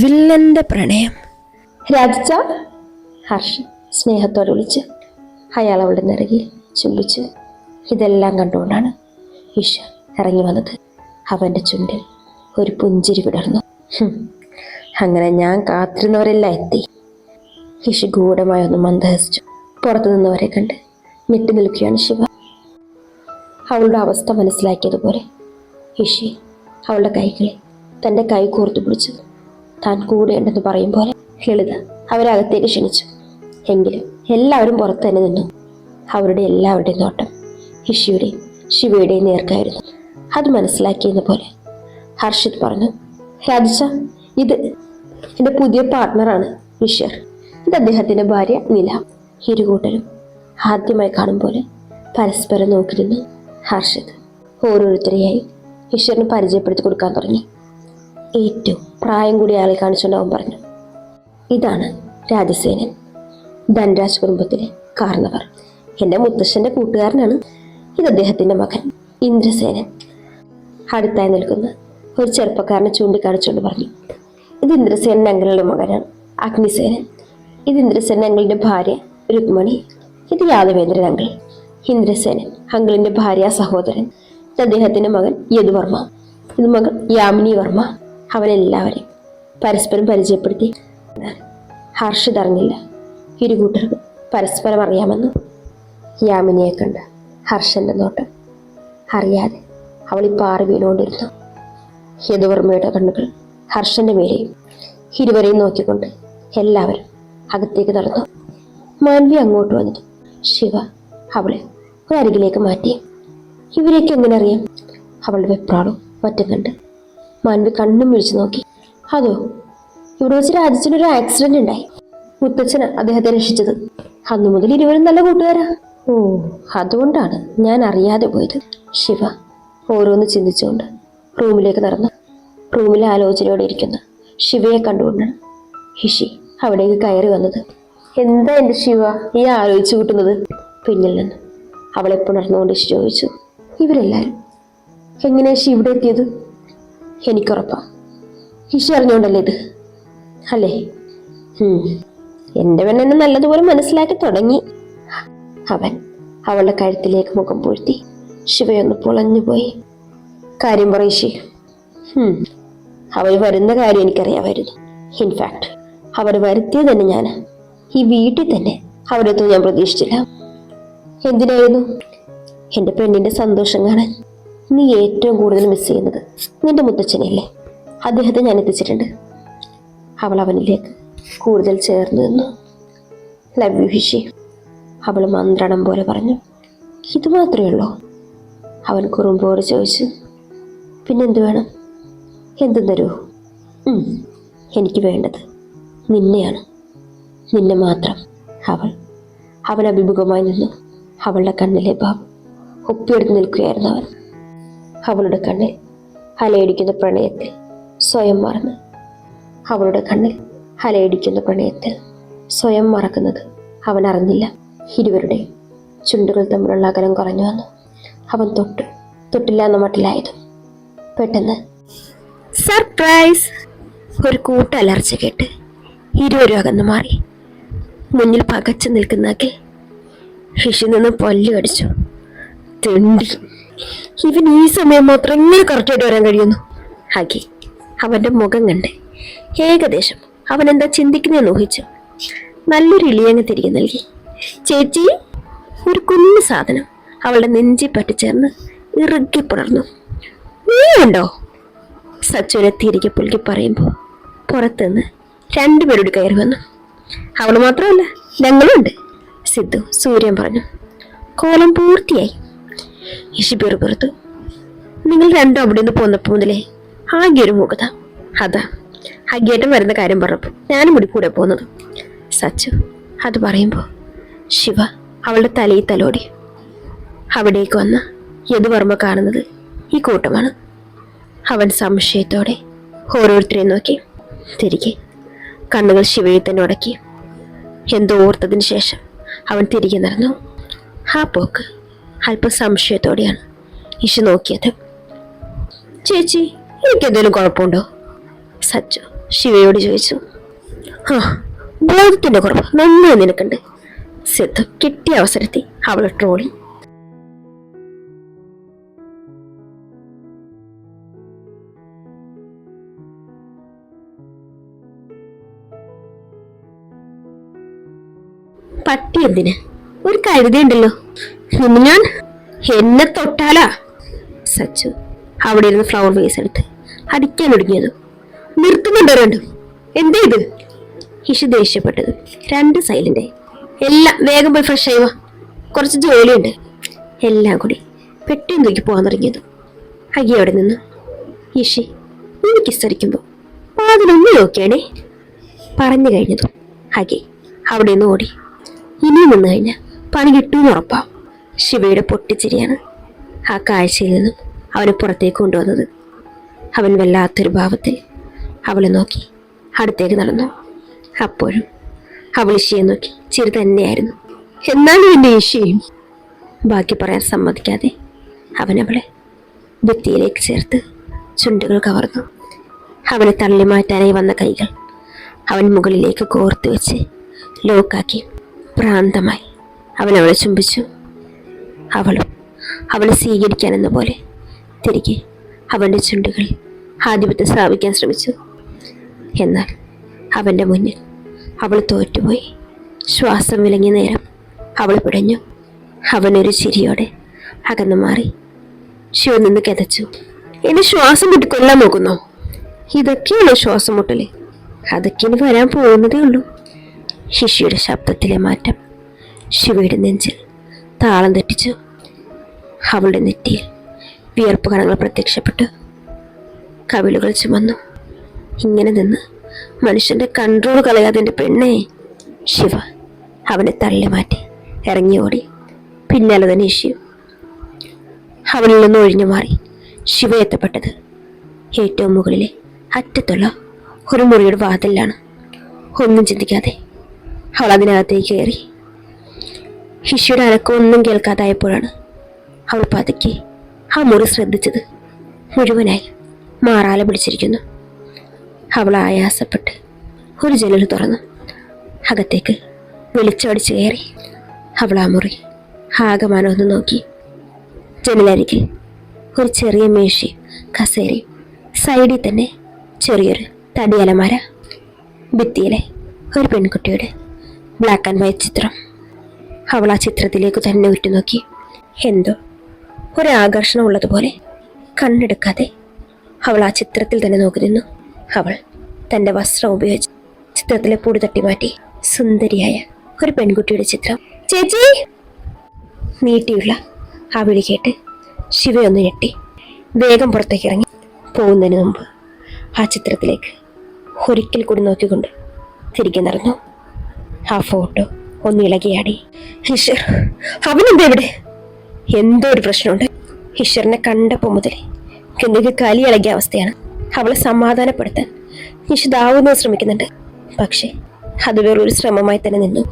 വില്ലന്റെ പ്രണയം. രാജിച്ച, ഹർഷ് സ്നേഹത്തോടെ വിളിച്ച് അയാൾ അവളുടെ നിറകിൽ ചുംബിച്ച്. ഇതെല്ലാം കണ്ടുകൊണ്ടാണ് ഇഷ ഇറങ്ങി വന്നത്. അവൻ്റെ ചുണ്ടിൽ ഒരു പുഞ്ചിരി വിടർന്നു. അങ്ങനെ ഞാൻ കാത്തിരുന്നവരെല്ലാം എത്തി. ഇഷ ഗൂഢമായി ഒന്ന് മന്ദഹസിച്ചു. പുറത്തു നിന്നവരെ കണ്ട് ഞെട്ടി നിൽക്കുകയാണ് ശിവ. അവളുടെ അവസ്ഥ മനസ്സിലാക്കിയതുപോലെ ഇഷി അവളുടെ കൈകളിൽ തൻ്റെ കൈ കോർത്തു പിടിച്ചു. താൻ കൂടെയുണ്ടെന്ന് പറയും പോലെ ലളിത അവരകത്തേക്ക് ക്ഷണിച്ചു. എങ്കിലും എല്ലാവരും പുറത്ത് തന്നെ നിന്നു. അവരുടെ എല്ലാവരുടെയും നോട്ടം ഇഷിയുടെയും ശിവയുടെയും നേർക്കായിരുന്നു. അത് മനസ്സിലാക്കിയെന്ന പോലെ ഹർഷിത് പറഞ്ഞു, രാധിച്ച, ഇത് എൻ്റെ പുതിയ പാർട്ട്ണറാണ് ഈശ്വർ. ഇത് അദ്ദേഹത്തിൻ്റെ ഭാര്യ നില. ഇരുകൂട്ടരും ആദ്യമായി കാണും പോലെ പരസ്പരം നോക്കി നിന്നു. ഹർഷിത് ഓരോരുത്തരെയായി ഈശ്വറിന് പരിചയപ്പെടുത്തി കൊടുക്കാൻ തുടങ്ങി. ഏറ്റവും പ്രായം കൂടിയ ആളെ കാണിച്ചുകൊണ്ടവൻ പറഞ്ഞു, ഇതാണ് രാജസേനൻ, ധൻരാജ് കുടുംബത്തിലെ കാരണവർ. എൻ്റെ മുത്തശ്ശൻ്റെ കൂട്ടുകാരനാണ്. ഇത് അദ്ദേഹത്തിൻ്റെ മകൻ ഇന്ദ്രസേനൻ. അടുത്തായി നിൽക്കുന്ന ഒരു ചെറുപ്പക്കാരനെ ചൂണ്ടിക്കാണിച്ചുകൊണ്ട് പറഞ്ഞു, ഇത് ഇന്ദ്രസേനൻ അങ്കിളുടെ മകനാണ് അഗ്നിസേനൻ. ഇത് ഇന്ദ്രസേനൻ അങ്കിളിൻ്റെ ഭാര്യ രുക്മണി. ഇത് യാദവേന്ദ്രൻ അങ്കിൾ. ഇന്ദ്രസേനൻ അങ്കിളിൻ്റെ ഭാര്യ സഹോദരൻ. ഇത് അദ്ദേഹത്തിൻ്റെ മകൻ യദുവർമ്മ. ഇത് മകൾ യാമിനി വർമ്മ. അവരെല്ലാവരെയും പരസ്പരം പരിചയപ്പെടുത്തി. ഹർഷിത് അറിഞ്ഞില്ല ഇരുകൂട്ടർക്കും പരസ്പരം അറിയാമെന്ന്. യാമിനിയെ കണ്ട് ഹർഷന്റെ നോട്ടം അറിയാതെ അവൾ ഈ പാറി വീണുകൊണ്ടിരുന്നു. യദുവർമ്മയുടെ കണ്ണുകൾ ഹർഷന്റെ മേലെയും. ഇരുവരെയും നോക്കിക്കൊണ്ട് എല്ലാവരും അകത്തേക്ക് നടന്നു. മാൻവി അങ്ങോട്ട് വന്നു. ശിവ അവളെ ഒരരികിലേക്ക് മാറ്റി. ഇവരെയൊക്കെ എങ്ങനെ അറിയാം? അവളുടെ വെപ്രാളും മറ്റും കണ്ട് മാൻവി കണ്ണും വിളിച്ചു നോക്കി. അതോ, ഇവിടെ വെച്ച് രാജച്ചനൊരു ആക്സിഡന്റ് ഉണ്ടായി. മുത്തച്ഛന് അദ്ദേഹത്തെ രക്ഷിച്ചത്. അന്നു മുതൽ ഇരുവരും നല്ല കൂട്ടുകാരാ. ഓ, അതുകൊണ്ടാണ് ഞാൻ അറിയാതെ പോയത്. ശിവ ഓരോന്ന് ചിന്തിച്ചുകൊണ്ട് റൂമിലേക്ക് നടന്നു. റൂമിലെ ആലോചനയോടെ ഇരിക്കുന്ന ശിവയെ കണ്ടുകൊണ്ടാണ് ഹിഷി അവിടേക്ക് കയറി വന്നത്. എന്താ എൻ്റെ ശിവ ഈ ആലോചിച്ചു കൂട്ടുന്നത്? പിന്നിൽ നിന്ന് അവളെ പുണർന്നുകൊണ്ട് ഹിഷി ചോദിച്ചു. ഇവരെല്ലാവരും എങ്ങനെയാ ഹിഷി ഇവിടെ എത്തിയത്? എനിക്കുറപ്പാ ഹിഷി അറിഞ്ഞുകൊണ്ടല്ലേ ഇത്, അല്ലേ? എൻ്റെ പെണ്ണെന്നെ നല്ലതുപോലെ മനസ്സിലാക്കി തുടങ്ങി. അവൻ അവളുടെ കഴുത്തിലേക്ക് മുഖം പൂഴ്ത്തി. ശിവയൊന്ന് പൊളഞ്ഞുപോയി. കാര്യം പറയിഷി. അവർ വരുന്ന കാര്യം എനിക്കറിയാമായിരുന്നു. ഇൻഫാക്ട് അവർ വരുത്തിയത് തന്നെ ഞാൻ. ഈ വീട്ടിൽ തന്നെ അവരെത്തും ഞാൻ പ്രതീക്ഷിച്ചില്ല. എന്തിനായിരുന്നു? എൻ്റെ പെണ്ണിൻ്റെ സന്തോഷം കാണാൻ. നീ ഏറ്റവും കൂടുതൽ മിസ് ചെയ്യുന്നത് നിന്റെ മുത്തച്ഛനെയല്ലേ? അദ്ദേഹത്തെ ഞാൻ എത്തിച്ചിട്ടുണ്ട്. അവൾ അവനിലേക്ക് കൂടുതൽ ചേർന്ന് നിന്നു. ലവ് യു ഹിഷി, അവൾ മന്ത്രണം പോലെ പറഞ്ഞു. ഇത് മാത്രമേ ഉള്ളൂ? അവൻ കുറുമ്പോട് ചോദിച്ചു. പിന്നെന്ത് വേണം? എന്തും തരൂ? എനിക്ക് വേണ്ടത് നിന്നെയാണ്, നിന്നെ മാത്രം. അവൻ അഭിമുഖമായി നിന്നു. അവളുടെ കണ്ണിലെ ഭാവം ഒപ്പിയെടുത്ത് നിൽക്കുകയായിരുന്നു അവൻ. അവളുടെ കണ്ണിൽ അലയടിക്കുന്ന പ്രണയത്തിൽ സ്വയം മറന്ന്, അവളുടെ കണ്ണിൽ അലയടിക്കുന്ന പ്രണയത്തിൽ സ്വയം മറക്കുന്നത് അവൻ അറിഞ്ഞില്ല. ഇരുവരുടെയും ചുണ്ടുകൾ തമ്മിലുള്ള അകലം കുറഞ്ഞു വന്നു. അവൻ തൊട്ടില്ല എന്ന മട്ടിലായത്. പെട്ടെന്ന് സർപ്രൈസ്! ഒരു കൂട്ടലർച്ച കേട്ട് ഇരുവരും അകന്നു മാറി. മുന്നിൽ പകച്ചു നിൽക്കുന്ന അഖിൽ ഹിഷി നിന്ന് പല്ല് കടിച്ചു. തെണ്ടി, ഇവൻ ഈ സമയം മാത്രം ഇങ്ങനെ കറക്റ്റായിട്ട് വരാൻ കഴിയുന്നു. അഖിൽ അവന്റെ മുഖം കണ്ട് ഏകദേശം അവൻ എന്താ ചിന്തിക്കുന്നതെന്ന് ഊഹിച്ചു. നല്ലൊരു ഇളിയങ്ങ് തിരികെ നൽകി. ചേച്ചി! ഒരു കുഞ്ഞു സാധനം അവളുടെ നെഞ്ചി പറ്റിച്ചേർന്ന് ഇറുക്കി പുണർന്നു. നീ ഉണ്ടോ? സച്ചുവിനെ തിരികെ പുൽകി പറയുമ്പോൾ പുറത്തുനിന്ന് രണ്ടുപേരോട് കയറി വന്നു. അവൾ മാത്രമല്ല, ഞങ്ങളുണ്ട്, സിദ്ധു സൂര്യൻ പറഞ്ഞു. കോലം പൂർത്തിയായി. ഇഷി പെറുപെറുത്തു. നിങ്ങൾ രണ്ടും അവിടെ നിന്ന് പോന്നപ്പോൾ മുതലേ ആകെ ഒരു മുഖത. അതാ ഹഗിയേട്ടൻ വരുന്ന കാര്യം പറഞ്ഞപ്പോൾ ഞാനും കൂടി കൂടെ പോകുന്നത്. സച്ചു അത് പറയുമ്പോൾ ശിവ അവളുടെ തലയിൽ തലോടി. അവിടേക്ക് വന്ന യദുവർമ്മ കാണുന്നത് ഈ കൂട്ടമാണ്. അവൻ സംശയത്തോടെ ഓരോരുത്തരെയും നോക്കി. തിരികെ കണ്ണുകൾ ശിവയിൽ തന്നെ ഉടക്കി. എന്തോ ഓർത്തതിന് ശേഷം അവൻ തിരികെ നടന്നു. ആ പോക്ക് അല്പം സംശയത്തോടെയാണ് ഇഷു നോക്കിയത്. ചേച്ചി, എനിക്കെന്തെങ്കിലും കുഴപ്പമുണ്ടോ? സച്ചു ശിവയോട് ചോദിച്ചു. ആ, ബോധത്തിന്റെ കുറവ് നന്നായി നിനക്കുണ്ട്. സിദ്ധു കിട്ടിയ അവസരത്തിൽ അവളെ ട്രോളി. പട്ടി എന്തിന്? ഒരു കഴുതയുണ്ടല്ലോ. ഞാൻ എന്നെ തൊട്ടാലാ? സച്ചു അവിടെ ഇരുന്ന് ഫ്ലവർ വേസ് എടുത്ത് അടിക്കാൻ ഒടുങ്ങിയത്. നിർത്തുന്നുണ്ടോ രണ്ടും? എന്തേ ഇത്? ഹിഷു ദേഷ്യപ്പെട്ടത്. രണ്ട് സൈലന്റ്. എല്ലാം വേഗം പോയി ഫ്രഷ് ആയി വാ, കുറച്ച് ജോലിയുണ്ട്. എല്ലാം കൂടി പെട്ടിയും തൂക്കി പോകാൻ തുടങ്ങിയത്. അയ്യ അവിടെ നിന്ന്. ഹിഷി, എനിക്ക് സ്ഥരിക്കുമ്പോ അതിലൊന്നും നോക്കിയാണേ പറഞ്ഞു കഴിഞ്ഞതും ഹഗി അവിടെ നിന്ന് ഓടി. ഇനിയും നിന്ന് കഴിഞ്ഞാൽ പണി കിട്ടുമെന്ന് ഉറപ്പാ. ശിവയുടെ പൊട്ടിച്ചിരിയാണ് ആ കാഴ്ചയിൽ നിന്നും അവനെ പുറത്തേക്ക് കൊണ്ടുവന്നത്. അവൻ വല്ലാത്തൊരു ഭാവത്തിൽ അവളെ നോക്കി അടുത്തേക്ക് നടന്നു. അപ്പോഴും അവൾ ഇഷിയെ നോക്കി ചിരി തന്നെയായിരുന്നു. എന്നാലും എൻ്റെ ഇഷിയും. ബാക്കി പറയാൻ സമ്മതിക്കാതെ അവൻ അവളെ ഭിത്തിയിലേക്ക് ചേർത്ത് ചുണ്ടുകൾ കവർന്നു. അവനെ തള്ളി മാറ്റാനായി വന്ന കൈകൾ അവൻ മുകളിലേക്ക് കോർത്തു വെച്ച് ലോക്കാക്കി ഭ്രാന്തമായി അവൻ അവളെ ചുംബിച്ചു. അവളും അവളെ സ്വീകരിക്കാനെന്ന പോലെ തിരികെ അവൻ്റെ ചുണ്ടുകളിൽ ആധിപത്യം സ്ഥാപിക്കാൻ ശ്രമിച്ചു. എന്നാൽ അവൻ്റെ മുന്നിൽ അവൾ തോറ്റുപോയി. ശ്വാസം വിലങ്ങിയ നേരം അവൾ പിടഞ്ഞു. അവനൊരു ചിരിയോടെ അകന്നു മാറി. ശിവ നിന്ന് കിതച്ചു. എന്നെ ശ്വാസം മുട്ടി കൊല്ലാൻ നോക്കുന്നോ? ഇതൊക്കെയാണോ ശ്വാസം മുട്ടല്? അതൊക്കെ ഇനി വരാൻ പോകുന്നതേ ഉള്ളൂ. ശിശിയുടെ ശബ്ദത്തിലെ മാറ്റം ശിവയുടെ നെഞ്ചിൽ താളം തെറ്റിച്ചു. അവളുടെ നെറ്റിയിൽ വിയർപ്പ് കണങ്ങൾ പ്രത്യക്ഷപ്പെട്ടു. കവിളുകൾ ചുമന്നു. ഇങ്ങനെ നിന്ന് മനുഷ്യന്റെ കൺട്രോൾ കളയാതെ എൻ്റെ പെണ്ണേ. ശിവ അവനെ തള്ളി മാറ്റി ഇറങ്ങി ഓടി. പിന്നാലെ തന്നെ ഇഷ്യു അവനിൽ നിന്ന് ഒഴിഞ്ഞു മാറി. ശിവ എത്തപ്പെട്ടത് ഏറ്റവും മുകളിലെ അറ്റത്തുള്ള ഒരു മുറിയുടെ വാതിലാണ്. ഒന്നും ചിന്തിക്കാതെ അവൾ അതിനകത്തേക്ക് കയറി. ഹിഷിയുടെ അനക്കമൊന്നും കേൾക്കാതായപ്പോഴാണ് അവൾ പതുക്കെ ആ മുറി ശ്രദ്ധിച്ചത്. മുഴുവനായി മാറാല പിടിച്ചിരിക്കുന്നു. അവൾ ആയാസപ്പെട്ട് ഒരു ജനൽ തുറന്നു അകത്തേക്ക് വെളിച്ചടിച്ച് കയറി. അവൾ ആ മുറി ആകമാനം ഒന്ന് നോക്കി. ജനലരികിൽ ഒരു ചെറിയ മേശയും കസേരയും, സൈഡിൽ തന്നെ ചെറിയൊരു തടിയലമര, ഭിത്തിയിലെ ഒരു പെൺകുട്ടിയുടെ ബ്ലാക്ക് ആൻഡ് വൈറ്റ് ചിത്രം. അവൾ ആ ചിത്രത്തിലേക്ക് തന്നെ ഉറ്റുനോക്കി. എന്തോ ഒരാകർഷണം ഉള്ളതുപോലെ കണ്ണെടുക്കാതെ അവൾ ആ ചിത്രത്തിൽ തന്നെ നോക്കി നിന്നു. അവൾ തൻ്റെ വസ്ത്രം ഉപയോഗിച്ച് ചിത്രത്തിലെ പൊടി തട്ടി മാറ്റി സുന്ദരിയായ ഒരു പെൺകുട്ടിയുടെ ചിത്രം. ചേച്ചി! നീട്ടിയുള്ള ആ വിളി കേട്ട് ശിവയൊന്ന് ഞെട്ടി. വേഗം പുറത്തേക്ക് ഇറങ്ങി. പോകുന്നതിന് മുമ്പ് ആ ചിത്രത്തിലേക്ക് ഒരിക്കൽ കൂടി നോക്കിക്കൊണ്ട് തിരികെ നടന്നു. ആ ഫോട്ടോ ഒന്ന് ഇളകിയാടി. ഹിഷർ, അവനെന്താ ഇവിടെ? എന്തോ ഒരു പ്രശ്നമുണ്ട്. ഹിഷറിനെ കണ്ടപ്പോൾ മുതൽ ഗംഗയ്ക്ക് കലി ഇളകിയ അവസ്ഥയാണ്. അവളെ സമാധാനപ്പെടുത്താൻ നിഷിതാവുന്നത് ശ്രമിക്കുന്നുണ്ട്. പക്ഷെ അത് വേറൊരു ശ്രമമായി തന്നെ നിന്നു.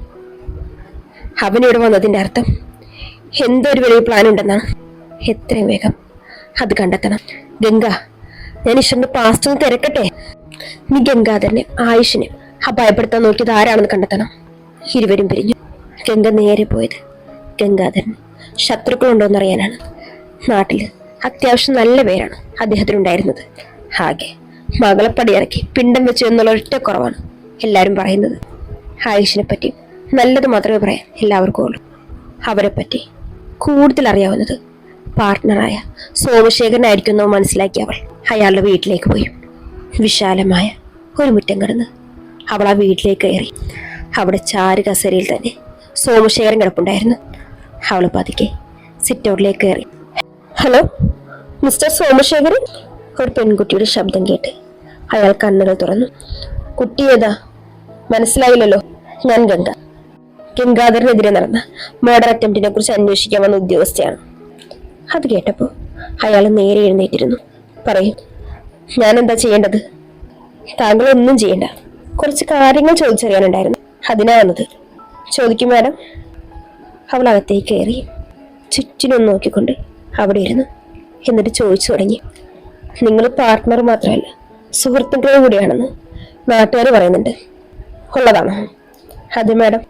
അവനിവിടെ വന്നതിൻ്റെ അർത്ഥം എന്തോ ഒരു വലിയ പ്ലാൻ ഉണ്ടെന്നാണ്. എത്രയും വേഗം അത് കണ്ടെത്തണം. ഗംഗ, ഞാൻ ഈശ്വരന്റെ പാസ്റ്റ് ഒന്ന് തിരക്കട്ടെ. നീ ഗംഗാധരനെ ആയുഷിനെ ഭയപ്പെടുത്താൻ നോക്കിയത് ആരാണെന്ന് കണ്ടെത്തണം. ഇരുവരും പിരിഞ്ഞു. ഗംഗ നേരെ പോയത് ഗംഗാധരന് ശത്രുക്കളുണ്ടോയെന്നറിയാനാണ്. നാട്ടിൽ അത്യാവശ്യം നല്ല പേരാണ് അദ്ദേഹത്തിനുണ്ടായിരുന്നത്. ആകെ മകളെ പടിയിറക്കി പിണ്ടം വെച്ചു എന്നുള്ള ഒറ്റ കുറവാണ് എല്ലാവരും പറയുന്നത്. ആയുഷിനെ പറ്റി നല്ലത് മാത്രമേ പറയാൻ എല്ലാവർക്കും ഉള്ളൂ. അവരെ പറ്റി കൂടുതൽ അറിയാവുന്നത് പാർട്ട്ണറായ സോമശേഖരനായിരിക്കുന്നു മനസ്സിലാക്കി അവൾ അയാളുടെ വീട്ടിലേക്ക് പോയി. വിശാലമായ ഒരു മുറ്റം കടന്ന് അവൾ ആ വീട്ടിലേക്ക് കയറി. അവിടെ ചാരു കസേരയിൽ തന്നെ സോമശേഖരൻ കിടപ്പുണ്ടായിരുന്നു. അവൾ പതുക്കെ സിറ്റ് ഔട്ടിലേക്ക് കയറി. Hello mister Somasekharan? ഒരു പെൺകുട്ടിയുടെ ശബ്ദം കേട്ട് അയാൾ കണ്ണുകൾ തുറന്നു. കുട്ടി ഏതാ? മനസ്സിലായില്ലല്ലോ. ഞാൻ ഗംഗ. ഗംഗാധരനെതിരെ നടന്ന മർഡർ അറ്റംപ്റ്റിനെ കുറിച്ച് അന്വേഷിക്കാൻ വന്ന ഉദ്യോഗസ്ഥയാണ്. അത് കേട്ടപ്പോൾ അയാൾ നേരെ എഴുന്നേറ്റിരുന്നു. പറയും, ഞാനെന്താ ചെയ്യേണ്ടത്? താങ്കൾ ഒന്നും ചെയ്യണ്ട. കുറച്ച് കാര്യങ്ങൾ ചോദിച്ചറിയാനുണ്ടായിരുന്നു, അതിനാ വന്നത്. ചോദിക്കും മാഡം. അവൾ അകത്തേക്ക് കയറി ചുറ്റിനും നോക്കിക്കൊണ്ട് അവിടെ ഇരുന്നു. എന്നിട്ട് ചോദിച്ചു തുടങ്ങി. നിങ്ങൾ പാർട്ട്ണർ മാത്രമല്ല സുഹൃത്തുക്കളും കൂടിയാണെന്ന് നാട്ടുകാർ പറയുന്നുണ്ട്. ഉള്ളതാണ്. അത് മാഡം,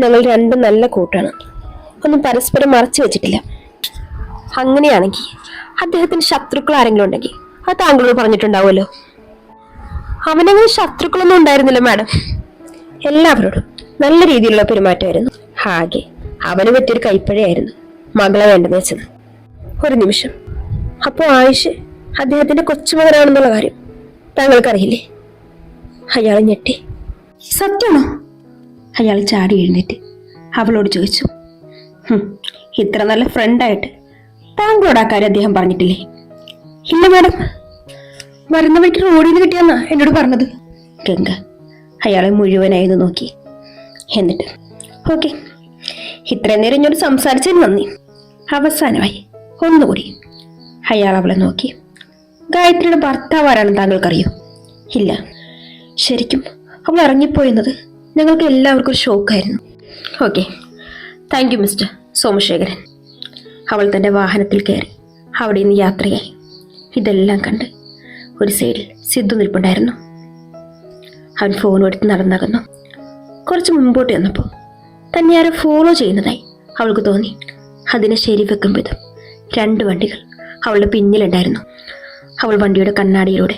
ഞങ്ങൾ രണ്ടും നല്ല കൂട്ടാണ്, ഒന്നും പരസ്പരം മറച്ചു വെച്ചിട്ടില്ല. അങ്ങനെയാണെങ്കിൽ അദ്ദേഹത്തിന് ശത്രുക്കൾ ആരെങ്കിലും ഉണ്ടെങ്കിൽ അത് താങ്കളോട് പറഞ്ഞിട്ടുണ്ടാവുമല്ലോ. അവനങ്ങനെ ശത്രുക്കളൊന്നും ഉണ്ടായിരുന്നില്ല മാഡം. എല്ലാവരോടും നല്ല രീതിയിലുള്ള പെരുമാറ്റമായിരുന്നു. ആകെ അവന് പറ്റിയൊരു കൈപ്പഴയായിരുന്നു മകളെ വേണ്ടെന്ന് വെച്ചത്. ഒരു നിമിഷം, അപ്പോൾ ആയുഷ് അദ്ദേഹത്തിന്റെ കൊച്ചുമകനാണെന്നുള്ള കാര്യം താങ്കൾക്കറിയില്ലേ? അയാൾ ഞെട്ടി. സത്യമാണോ? അയാൾ ചാടി എഴുന്നേറ്റ് അവളോട് ചോദിച്ചു. ഇത്ര നല്ല ഫ്രണ്ടായിട്ട് താങ്കളോട് ആ കാര്യം അദ്ദേഹം പറഞ്ഞിട്ടില്ലേ? ഇല്ല മാഡം, വരുന്ന വഴിക്ക് റോഡിൽ നിന്ന് കിട്ടിയെന്നാ എന്നോട് പറഞ്ഞത്. ഗംഗ അയാളെ മുഴുവനായി നോക്കി. എന്നിട്ട് ഓക്കെ, ഇത്രയും നേരം എന്നോട് സംസാരിച്ചതിന് നന്ദി. അവസാനമായി ഒന്നുകൂടി അയാൾ അവളെ നോക്കി. ഗായത്രിയുടെ ഭർത്താവ് ആരാണെന്ന് താങ്കൾക്കറിയോ? ഇല്ല. ശരിക്കും അവൾ ഇറങ്ങിപ്പോയെന്നത് ഞങ്ങൾക്ക് എല്ലാവർക്കും ഒരു ഷോക്കായിരുന്നു. Okay, thank you mister Somasekharan. അവൾ തൻ്റെ വാഹനത്തിൽ കയറി അവിടെ നിന്ന് യാത്രയായി. ഇതെല്ലാം കണ്ട് ഒരു സൈഡിൽ സിദ്ധു നിൽപ്പുണ്ടായിരുന്നു. അവൻ ഫോൺ എടുത്ത് നടന്നകന്നു. കുറച്ച് മുമ്പോട്ട് വന്നപ്പോൾ തന്നെ ആരോ ഫോളോ ചെയ്യുന്നതായി അവൾക്ക് തോന്നി. അതിനെ ശരിവെക്കും വിധം 2 വണ്ടികൾ അവളുടെ പിന്നിലുണ്ടായിരുന്നു. അവൾ വണ്ടിയുടെ കണ്ണാടിയിലൂടെ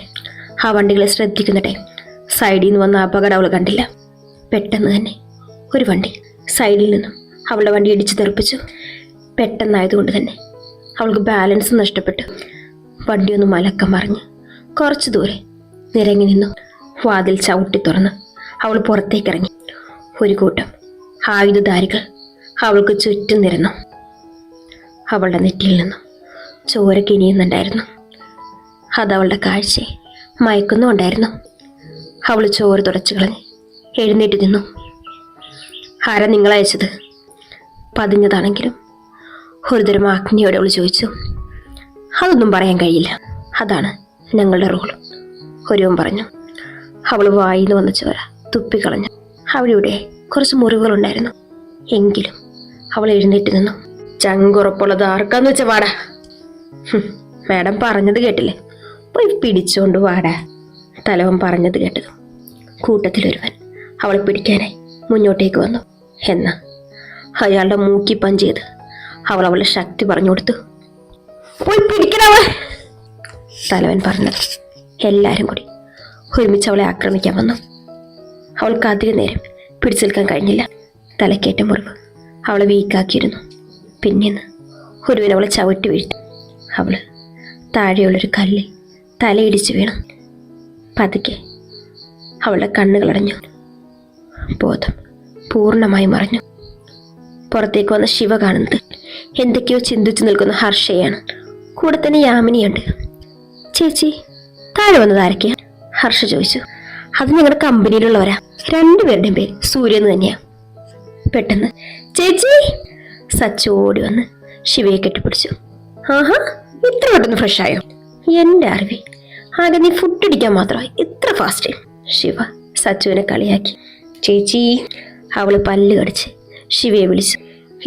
ആ വണ്ടികളെ ശ്രദ്ധിക്കുന്ന ടൈം സൈഡിൽ നിന്ന് വന്ന അപകടം അവൾ കണ്ടില്ല. പെട്ടെന്ന് തന്നെ ഒരു വണ്ടി സൈഡിൽ നിന്നും അവളുടെ വണ്ടി ഇടിച്ചു തെറിപ്പിച്ചു. പെട്ടെന്നായതുകൊണ്ട് തന്നെ അവൾക്ക് ബാലൻസ് നഷ്ടപ്പെട്ടു. വണ്ടിയൊന്ന് മലക്കം മറിഞ്ഞ് കുറച്ചു ദൂരെ നിരങ്ങി നിന്നു. വാതിൽ ചവിട്ടി തുറന്ന് അവൾ പുറത്തേക്കിറങ്ങി. ഒരു കൂട്ടം ആയുധധാരികൾ അവൾക്ക് ചുറ്റും നിരന്നു. അവളുടെ നെറ്റിയിൽ നിന്നും ചോര കിനിയുന്നുണ്ടായിരുന്നു. അതവളുടെ കാഴ്ചയെ മയക്കുന്നുണ്ടായിരുന്നു. അവൾ ചോര തുടച്ചു കളഞ്ഞ് എഴുന്നേറ്റ് നിന്നു. ആരാ നിങ്ങളയച്ചത്? പതിഞ്ഞതാണെങ്കിലും ഒരുതരം ആജ്ഞയോടെ അവൾ ചോദിച്ചു. അതൊന്നും പറയാൻ കഴിയില്ല, അതാണ് ഞങ്ങളുടെ റൂൾ, ഒരുവൻ പറഞ്ഞു. അവൾ വായിന്ന് വന്ന ചോര തുപ്പിക്കളഞ്ഞു. അവിടെ കുറച്ച് മുറിവുകളുണ്ടായിരുന്നു. എങ്കിലും അവൾ എഴുന്നേറ്റ് നിന്നു. ചങ്കുറപ്പുള്ളത് ആർക്കാന്ന് വെച്ച വാടാ. മാഡം പറഞ്ഞത് കേട്ടില്ലേ, പോയി പിടിച്ചോണ്ട് വാടാ. തലവൻ പറഞ്ഞത് കേട്ടതും കൂട്ടത്തിലൊരുവൻ അവളെ പിടിക്കാനായി മുന്നോട്ടേക്ക് വന്നു. എന്നാ അയാളുടെ മൂക്കി പഞ്ച് ചെയ്ത് അവൾ അവളുടെ ശക്തി പറഞ്ഞു കൊടുത്തു. പോയി പിടിക്കണവൾ. തലവൻ പറഞ്ഞത് എല്ലാരും കൂടി ഒരുമിച്ച് അവളെ ആക്രമിക്കാൻ വന്നു. അവൾക്ക് അധിക നേരം പിടിച്ചു നിൽക്കാൻ കഴിഞ്ഞില്ല. തലക്കേറ്റ മുറിവ് അവളെ വീക്കാക്കിയിരുന്നു. പിന്നീന്ന് ഒരുവൻ അവളെ ചവിട്ടി വീഴ്ത്തി. അവള് താഴെയുള്ളൊരു കല്ലിൽ തലയിടിച്ച് വീണു. പതുക്കെ അവളുടെ കണ്ണുകളടഞ്ഞു. ബോധം പൂർണ്ണമായി മറഞ്ഞു. പുറത്തേക്ക് വന്ന ശിവ കാണുന്നത് എന്തൊക്കെയോ ചിന്തിച്ചു നിൽക്കുന്ന ഹർഷയാണ്. കൂടെ തന്നെ യാമിനിയുണ്ട്. ചേച്ചി, താഴെ വന്നത് ആരൊക്കെയാ? ഹർഷ ചോദിച്ചു. അത് ഞങ്ങളുടെ കമ്പനിയിലുള്ളവരാ. 2 പേരുടെയും പേര് സൂര്യന്ന് തന്നെയാ. പെട്ടെന്ന് ചേച്ചി സച്ച് ഓടി വന്ന് ശിവയെ കെട്ടിപ്പിടിച്ചു. ആഹാ, ഇത്ര പെട്ടെന്ന് ഫ്രഷ് ആയോ? എന്റെ അറിവി, ആകെ നീ ഫുഡ് അടിക്കാൻ മാത്രമായി ഇത്ര ഫാസ്റ്റ്. ശിവ സച്ചുവിനെ കളിയാക്കി. ചേച്ചി, അവള് പല്ല് കടിച്ച് ശിവയെ വിളിച്ചു.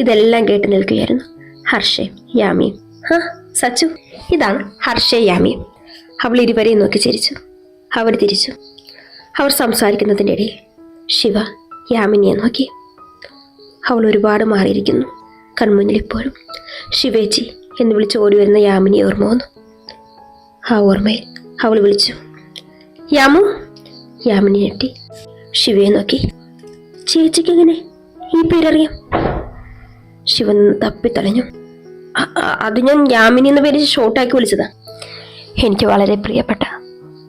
ഇതെല്ലാം കേട്ട് നിൽക്കുകയായിരുന്നു ഹർഷയും യാമിയും. സച്ചു, ഇതാണ് ഹർഷയും യാമിയും. അവൾ ഇരുവരെയും നോക്കി ചിരിച്ചു. അവർ തിരിച്ചു. അവർ സംസാരിക്കുന്നതിൻ്റെ ഇടയിൽ ശിവ യാമിനിയെ നോക്കി. അവൾ ഒരുപാട് മാറിയിരിക്കുന്നു. കൺമുന്നിൽ ഇപ്പോഴും ശിവേച്ചി എന്ന് വിളിച്ച് ഓടി വരുന്ന യാമിനിയെ ഓർമ്മ വന്നു. ആ ഓർമ്മയിൽ അവൾ വിളിച്ചു, യാമു. യാമിനി ഞെട്ടി ശിവയെ നോക്കി. ചേച്ചിക്ക് എങ്ങനെ ഈ പേരറിയാം? ശിവ തപ്പിത്തളഞ്ഞു. അത് ഞാൻ യാമിനി എന്ന പേര് ഷോർട്ടാക്കി വിളിച്ചതാ. എനിക്ക് വളരെ പ്രിയപ്പെട്ട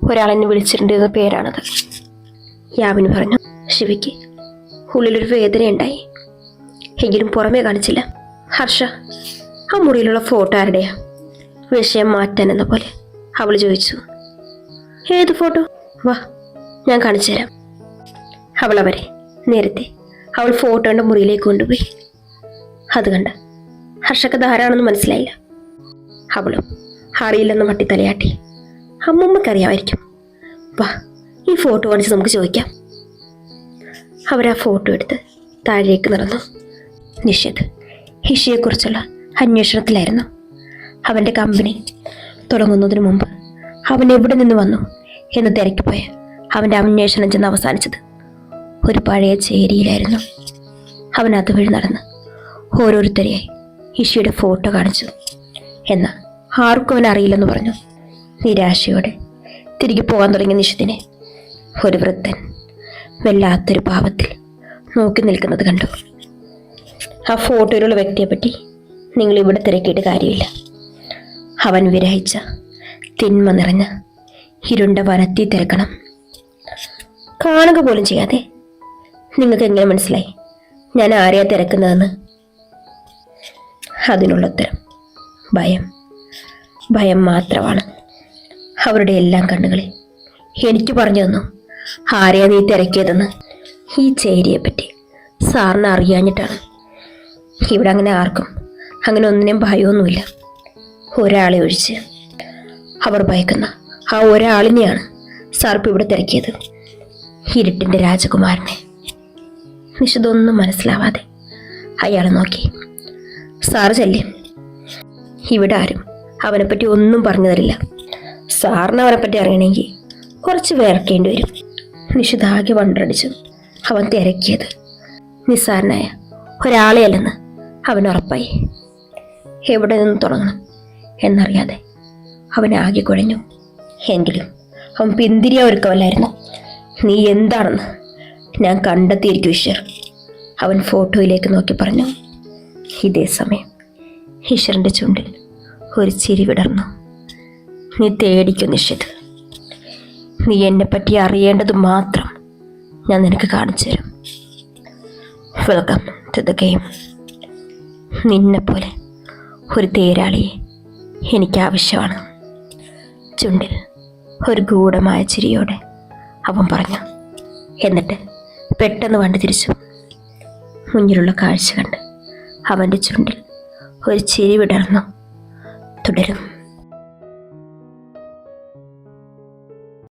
ഒരാളെന്നെ വിളിച്ചിട്ടുണ്ട് എന്ന പേരാണത്, യാമിനി പറഞ്ഞു. ശിവയ്ക്ക് ഉള്ളിലൊരു വേദനയുണ്ടായി. എങ്കിലും പുറമേ കാണിച്ചില്ല. ഹർഷ, ആ മുറിയിലുള്ള ഫോട്ടോ ആരുടെയാ? വിഷയം മാറ്റാൻ എന്ന പോലെ അവൾ ചോദിച്ചു. ഏത് ഫോട്ടോ? വാ, ഞാൻ കാണിച്ചു തരാം. അവൾ അവരെ നേരത്തെ അവൾ ഫോട്ടോയുടെ മുറിയിലേക്ക് കൊണ്ടുപോയി. അത് കണ്ട ഹർഷക്ക് ധാരാണെന്ന് മനസ്സിലായില്ല. അവളും അറിയില്ലെന്ന് മട്ടി തലയാട്ടി. അമ്മമ്മക്കറിയാമായിരിക്കും. വാ, ഈ ഫോട്ടോ കാണിച്ച് നമുക്ക് ചോദിക്കാം. അവരാ ഫോട്ടോ എടുത്ത് താഴേക്ക് നടന്നു. നിഷേധ് ഹിഷിയെക്കുറിച്ചുള്ള അന്വേഷണത്തിലായിരുന്നു. അവൻ്റെ കമ്പനി തുടങ്ങുന്നതിന് മുമ്പ് അവൻ എവിടെ നിന്ന് വന്നു എന്ന് തിരക്കിപ്പോയ അവൻ്റെ അന്വേഷണം ചെന്ന് അവസാനിച്ചത് ഒരു പഴയ ചേരിയിലായിരുന്നു. അവൻ അതുവഴി നടന്ന് ഓരോരുത്തരെയായി ഇഷിയുടെ ഫോട്ടോ കാണിച്ചു. എന്നാൽ ആർക്കും അവൻ അറിയില്ലെന്ന് പറഞ്ഞു. നിരാശയോടെ തിരികെ പോകാൻ തുടങ്ങിയ നിഷിദിനെ ഒരു വൃദ്ധൻ വല്ലാത്തൊരു ഭാവത്തിൽ നോക്കി നിൽക്കുന്നത് കണ്ടു. ആ ഫോട്ടോയിലുള്ള വ്യക്തിയെപ്പറ്റി നിങ്ങൾ ഇവിടെ തിരക്കിയിട്ട് കാര്യമില്ല. അവൻ വിരഹിച്ച തിന്മ നിറഞ്ഞ ഇരുണ്ട വനത്തിൽ തിരക്കണം. കാണുക പോലും ചെയ്യാതെ നിങ്ങൾക്ക് എങ്ങനെ മനസ്സിലായി ഞാൻ ആരെയാ തിരക്കുന്നതെന്ന്? അതിനുള്ള ഉത്തരം ഭയം. ഭയം മാത്രമാണ്. അവരുടെ എല്ലാം കണ്ണുകളിൽ എനിക്ക് പറഞ്ഞു തന്നു ആരെയാ നീ തിരക്കിയതെന്ന്. ഈ ചേരിയെപ്പറ്റി സാറിന് അറിയാഞ്ഞിട്ടാണ്. ഇവിടെ അങ്ങനെ ആർക്കും അങ്ങനെ ഒന്നിനും ഭയമൊന്നുമില്ല, ഒരാളെ ഒഴിച്ച്. അവർ ഭയക്കുന്ന ആ ഒരാളിനെയാണ് സാർപ്പ് ഇവിടെ തിരക്കിയത്, ഇരുട്ടിൻ്റെ രാജകുമാരനെ. നിഷിതൊന്നും മനസ്സിലാവാതെ അയാളെ നോക്കി. സാറ് ചെല്ലേ, ഇവിടെ ആരും അവനെപ്പറ്റി ഒന്നും പറഞ്ഞു തരില്ല. സാറിന് അവനെപ്പറ്റി അറിയണമെങ്കിൽ കുറച്ച് വേർക്കേണ്ടി വരും. നിഷിതാകെ വണ്ടടിച്ചു. അവൻ തിരക്കിയത് നിസ്സാരനായ ഒരാളെയല്ലെന്ന് അവൻ ഉറപ്പായി. എവിടെ നിന്ന് തുടങ്ങണം എന്നറിയാതെ അവനാകെ കുഴഞ്ഞു. എങ്കിലും അവൻ പിന്തിരിയാ ഒരുക്കമല്ലായിരുന്നു. നീ എന്താണെന്ന് ഞാൻ കണ്ടെത്തിയിരിക്കും ഈശ്വർ, അവൻ ഫോട്ടോയിലേക്ക് നോക്കി പറഞ്ഞു. ഇതേ സമയം ഈശ്വറിൻ്റെ ചുണ്ടിൽ ഒരു ചിരി വിടർന്നു. നീ തേടിക്കും നിഷിത്. നീ എന്നെപ്പറ്റി അറിയേണ്ടത് മാത്രം ഞാൻ നിനക്ക് കാണിച്ചു തരും. Welcome to the game. നിന്നെപ്പോലെ ഒരു തേരാളിയെ എനിക്ക് ആവശ്യമാണ്. ചുണ്ടിൽ ഒരു ഗൂഢമായ ചിരിയോടെ അവൻ പറഞ്ഞു. എന്നിട്ട് പെട്ടെന്ന് വണ്ടി തിരിച്ചു. മുന്നിലുള്ള കാഴ്ച കണ്ട് അവൻ്റെ ചുണ്ടിൽ ഒരു ചിരി വിടർന്നു. തുടരും.